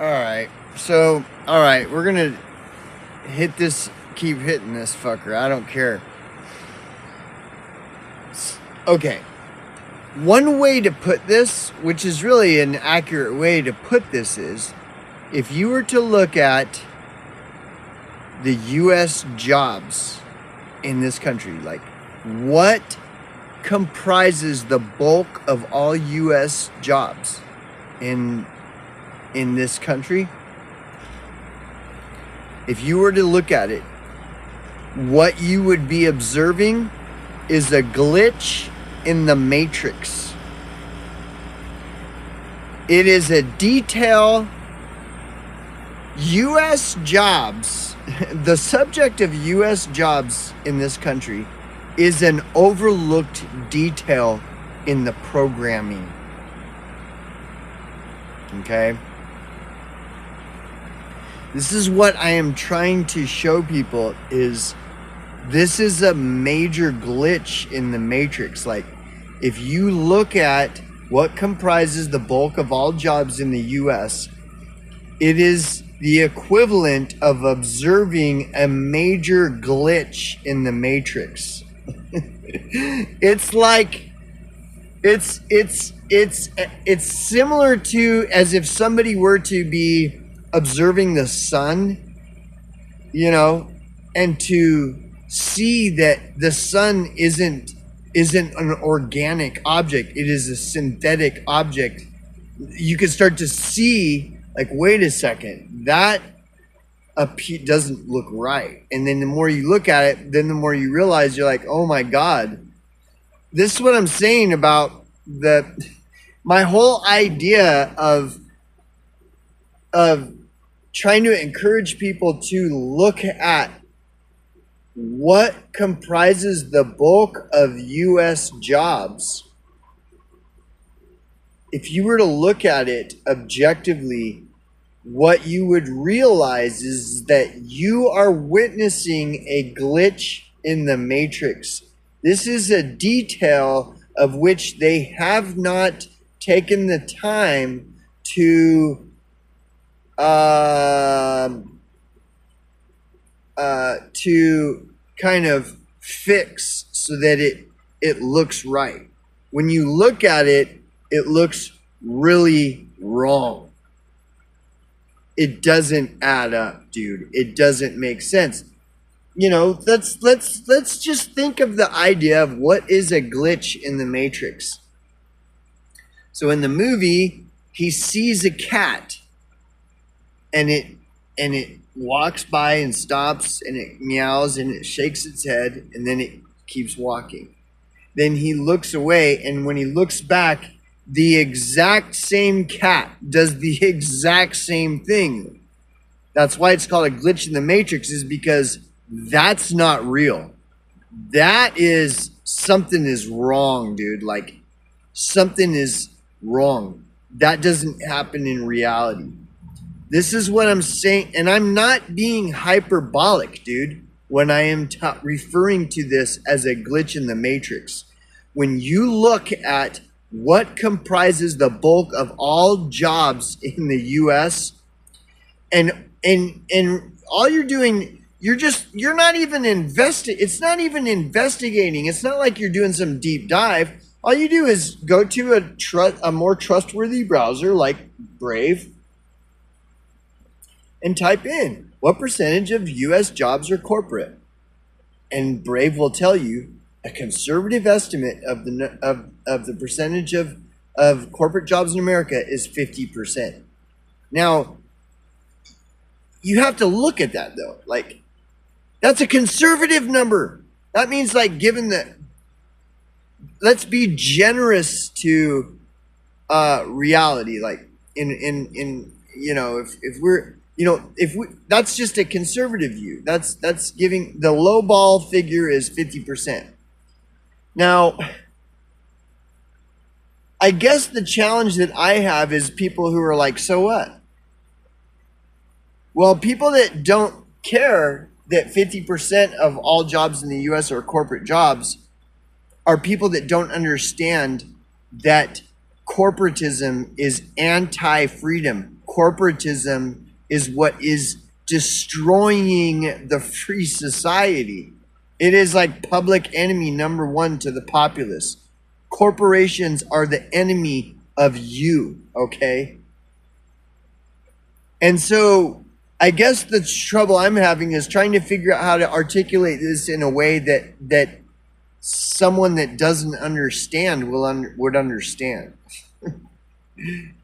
All right. So, all right, we're going to hit this, keep hitting this fucker. I don't care. Okay. One way to put this, which is really an accurate way to put this, is if you were to look at the U.S. jobs in this country, like what comprises the bulk of all U.S. jobs in this country, if you were to look at it, what you would be observing is a glitch in the matrix. It is a detail. U.S. jobs, the subject of U.S. jobs in this country is an overlooked detail in the programming. Okay? This is what I am trying to show people is this is a major glitch in the matrix. Like, if you look at what comprises the bulk of all jobs in the U.S., it is the equivalent of observing a major glitch in the matrix. It's like it's similar to as if somebody were to be observing the sun, and to see that the sun isn't an organic object, it is a synthetic object. You can start to see, like, wait a second, that doesn't look right. And then the more you look at it, then the more you realize, you're like, oh my God. This is what I'm saying about my whole idea of trying to encourage people to look at what comprises the bulk of U.S. jobs. If you were to look at it objectively, what you would realize is that you are witnessing a glitch in the matrix. This is a detail of which they have not taken the time to kind of fix so that it looks right. When you look at it, it looks really wrong. It doesn't add up, dude. It doesn't make sense. Let's just think of the idea of what is a glitch in the matrix. So in the movie, he sees a cat and it walks by and stops and it meows and it shakes its head and then it keeps walking. Then he looks away, and when he looks back, the exact same cat does the exact same thing. That's why it's called a glitch in the matrix, is because that's not real. That is, something is wrong, dude. Like, something is wrong. That doesn't happen in reality. This is what I'm saying, and I'm not being hyperbolic, dude, when I am referring to this as a glitch in the matrix. When you look at what comprises the bulk of all jobs in the U.S., and all you're doing, you're not even it's not even investigating. It's not like you're doing some deep dive. All you do is go to a more trustworthy browser like Brave and type in what percentage of U.S. jobs are corporate, and Brave will tell you a conservative estimate of the percentage of corporate jobs in America is 50%. Now, you have to look at that, though. Like, that's a conservative number. That means, like, let's be generous to reality. Like, that's just a conservative view. That's giving, the low ball figure is 50%. Now, I guess the challenge that I have is people who are like, so what? Well, people that don't care that 50% of all jobs in the U.S. are corporate jobs are people that don't understand that corporatism is anti-freedom. corporatism is what is destroying the free society. It is like public enemy number one to the populace. Corporations are the enemy of you, okay? And so I guess the trouble I'm having is trying to figure out how to articulate this in a way that someone that doesn't understand would understand.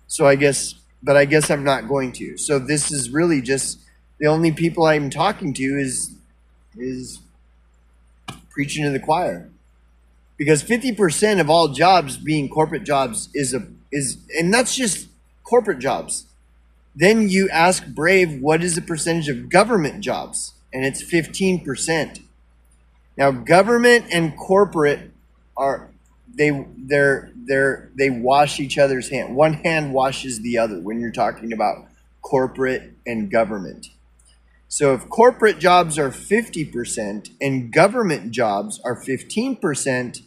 So I guess I'm not going to. So this is really just the only people I'm talking to is preaching to the choir. Because 50% of all jobs being corporate jobs is and that's just corporate jobs. Then you ask Brave, what is the percentage of government jobs? And it's 15%. Now, government and corporate they wash each other's hand. One hand washes the other when you're talking about corporate and government. So if corporate jobs are 50% and government jobs are 15%,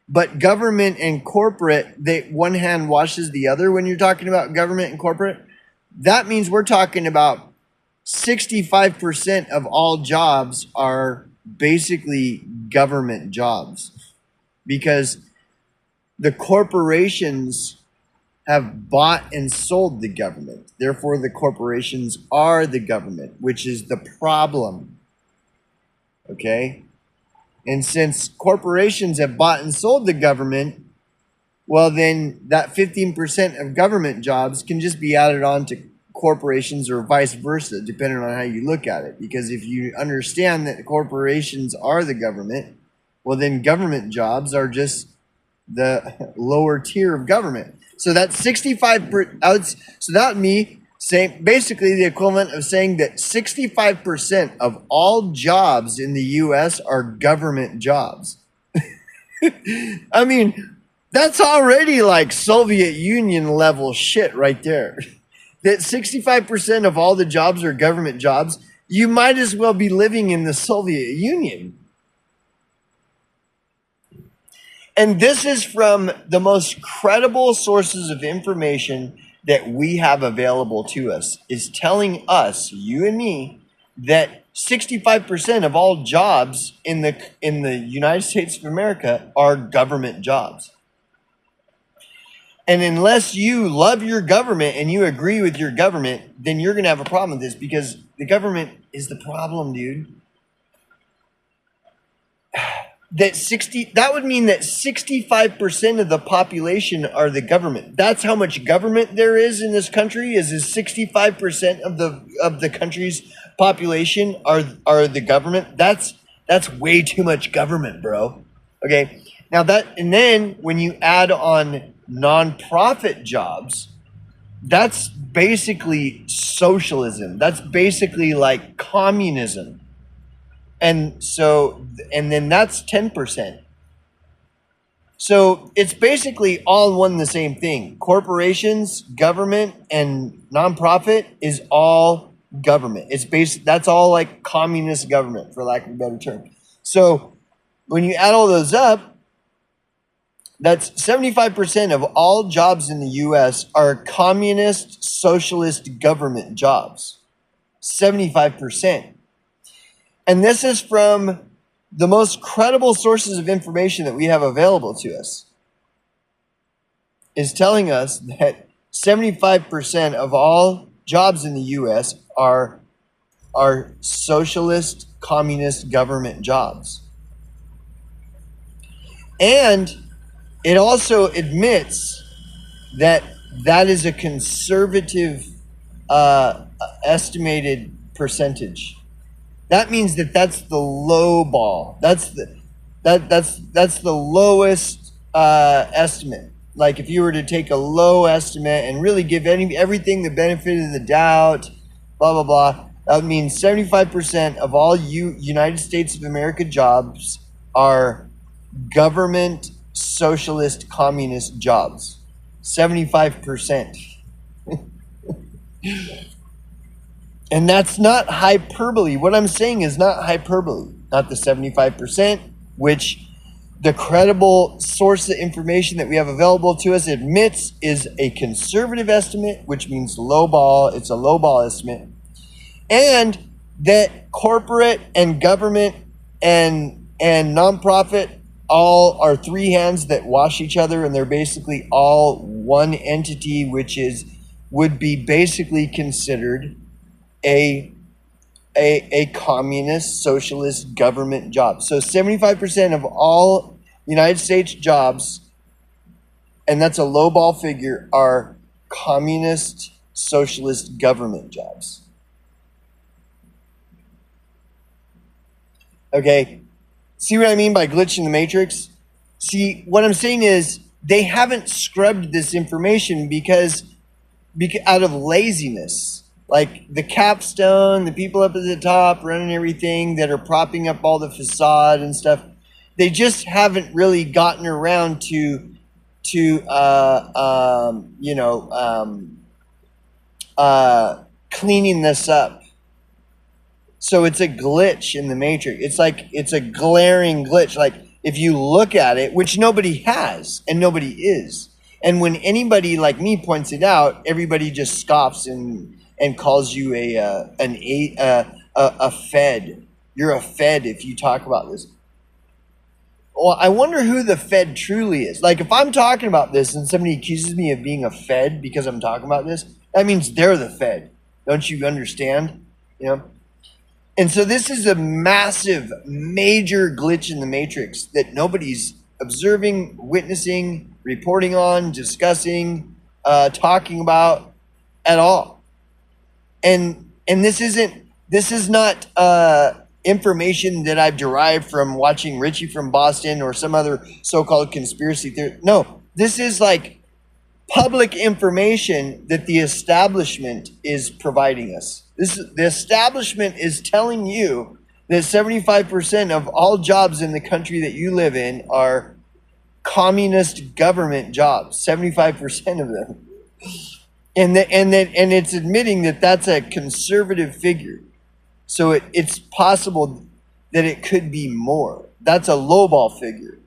but government and corporate, one hand washes the other when you're talking about government and corporate, that means we're talking about 65% of all jobs are basically government jobs, because the corporations have bought and sold the government. Therefore, the corporations are the government, which is the problem. Okay? And since corporations have bought and sold the government, well, then that 15% of government jobs can just be added on to corporations or vice versa, depending on how you look at it. Because if you understand that corporations are the government, well, then government jobs are just the lower tier of government. So that's 65%. So that would be saying basically the equivalent of saying that 65% of all jobs in the U.S. are government jobs. I mean, that's already like Soviet Union level shit right there. That 65% of all the jobs are government jobs. You might as well be living in the Soviet Union. And this is from the most credible sources of information that we have available to us, is telling us, you and me, that 65% of all jobs in the United States of America are government jobs. And unless you love your government and you agree with your government, then you're going to have a problem with this, because the government is the problem, dude. That would mean that 65% of the population are the government. That's how much government there is in this country. Is 65% of the country's population are the government. That's way too much government, bro. Okay. Now and then when you add on nonprofit jobs, that's basically socialism. That's basically like communism. And then that's 10%. So it's basically all in one and the same thing. Corporations, government, and nonprofit is all government. That's all like communist government, for lack of a better term. So when you add all those up, that's 75% of all jobs in the U.S. are communist, socialist government jobs. 75%. And this is from the most credible sources of information that we have available to us, is telling us that 75% of all jobs in the U.S. are socialist, communist government jobs. And it also admits that is a conservative estimated percentage. That means that's the low ball. That's the lowest estimate. Like if you were to take a low estimate and really give everything the benefit of the doubt, blah blah blah, that means 75% of all United States of America jobs are government, socialist, communist jobs. 75%. And that's not hyperbole. What I'm saying is not hyperbole. Not the 75%, which the credible source of information that we have available to us admits is a conservative estimate, which means lowball. It's a lowball estimate. And that corporate and government and nonprofit all are three hands that wash each other, and they're basically all one entity, which would be basically considered a communist socialist government job. So 75% of all United States jobs, and that's a lowball figure, are communist socialist government jobs. Okay, see what I mean by glitch in the matrix? See, what I'm saying is they haven't scrubbed this information because out of laziness. Like the capstone, the people up at the top running everything that are propping up all the facade and stuff, they just haven't really gotten around to cleaning this up. So it's a glitch in the matrix. It's a glaring glitch. Like if you look at it, which nobody has and nobody is, and when anybody like me points it out, everybody just scoffs and calls you a Fed. You're a Fed if you talk about this. Well, I wonder who the Fed truly is. Like if I'm talking about this and somebody accuses me of being a Fed because I'm talking about this, that means they're the Fed. Don't you understand? You know? And so this is a massive, major glitch in the matrix that nobody's observing, witnessing, reporting on, discussing, talking about at all. And this is not information that I've derived from watching Richie from Boston or some other so-called conspiracy theory. No, this is like public information that the establishment is providing us. The establishment is telling you that 75% of all jobs in the country that you live in are communist government jobs. 75% of them. And it's admitting that that's a conservative figure. So it's possible that it could be more. That's a lowball figure.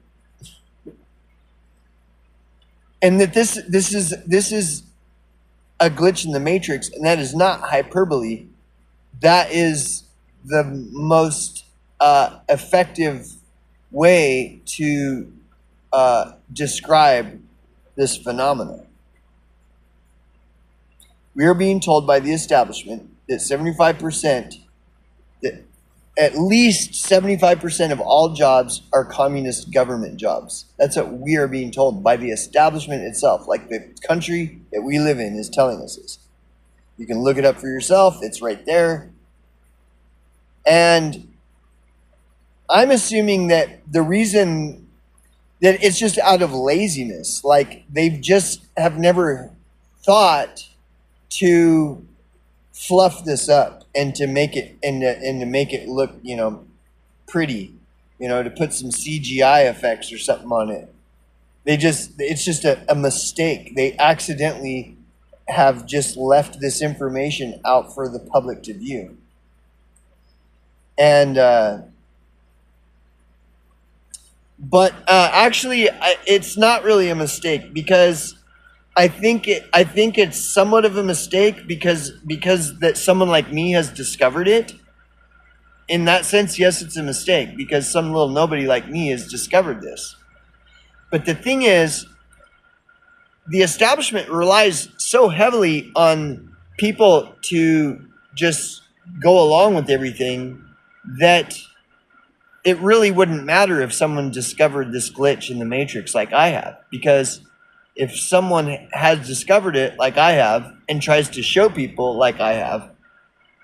And that this is a glitch in the matrix, and that is not hyperbole. That is the most effective way to describe this phenomenon. We are being told by the establishment that 75%, that at least 75% of all jobs are communist government jobs. That's what we are being told by the establishment itself, like the country that we live in is telling us this. You can look it up for yourself. It's right there. And I'm assuming that the reason that it's just out of laziness, like they just have never thought to fluff this up and to make it and to make it look, pretty, to put some CGI effects or something on it. It's just a mistake. They accidentally have just left this information out for the public to view. And but actually it's not really a mistake, because I think it's somewhat of a mistake because that someone like me has discovered it. In that sense, yes, it's a mistake because some little nobody like me has discovered this. But the thing is, the establishment relies so heavily on people to just go along with everything that it really wouldn't matter if someone discovered this glitch in the matrix like I have, because if someone has discovered it like I have and tries to show people like I have,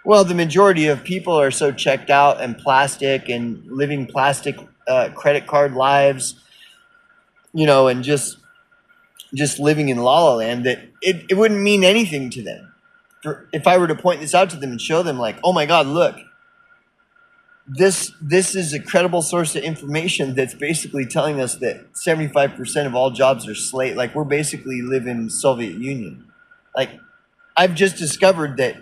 well, the majority of people are so checked out and plastic and living plastic credit card lives, and just living in La La Land that it wouldn't mean anything to them. If I were to point this out to them and show them like, oh my God, look, this is a credible source of information that's basically telling us that 75% of all jobs are slave. Like we're basically live in Soviet Union. Like I've just discovered that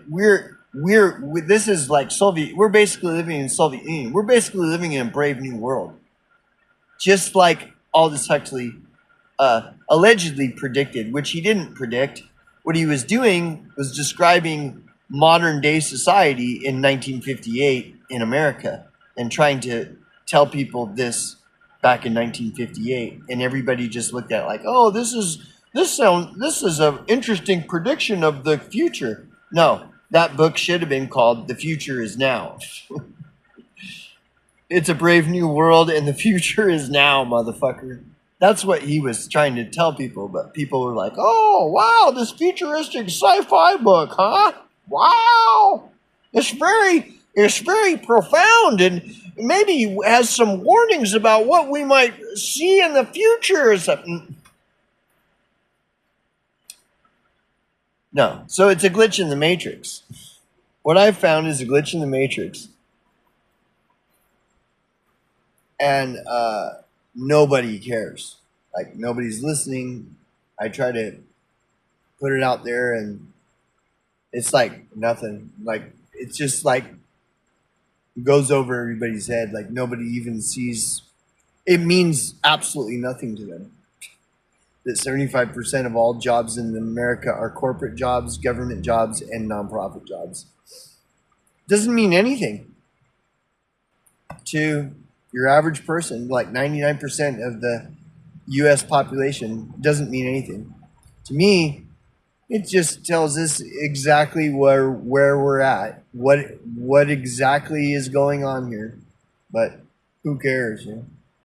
this is like Soviet. We're basically living in Soviet Union. We're basically living in a brave new world. just like Aldous Huxley allegedly predicted, which he didn't predict. What he was doing was describing modern day society in 1958 in America and trying to tell people this back in 1958, and everybody just looked at it like, oh, this is an interesting prediction of the future. No, that book should have been called The Future Is Now. It's a brave new world and the future is now, motherfucker. That's what he was trying to tell people, but people were like, oh, wow, this futuristic sci-fi book, huh? Wow. It's very profound and maybe has some warnings about what we might see in the future or something. No. So it's a glitch in the matrix. What I've found is a glitch in the matrix. And nobody cares. Like, nobody's listening. I try to put it out there, and it's like nothing. Like, it's just like it goes over everybody's head. Like, nobody even sees. It means absolutely nothing to them. That 75% of all jobs in America are corporate jobs, government jobs, and nonprofit jobs. Doesn't mean anything to your average person. Like 99% of the U.S. population doesn't mean anything. To me, it just tells us exactly where we're at, what exactly is going on here. But who cares, you know?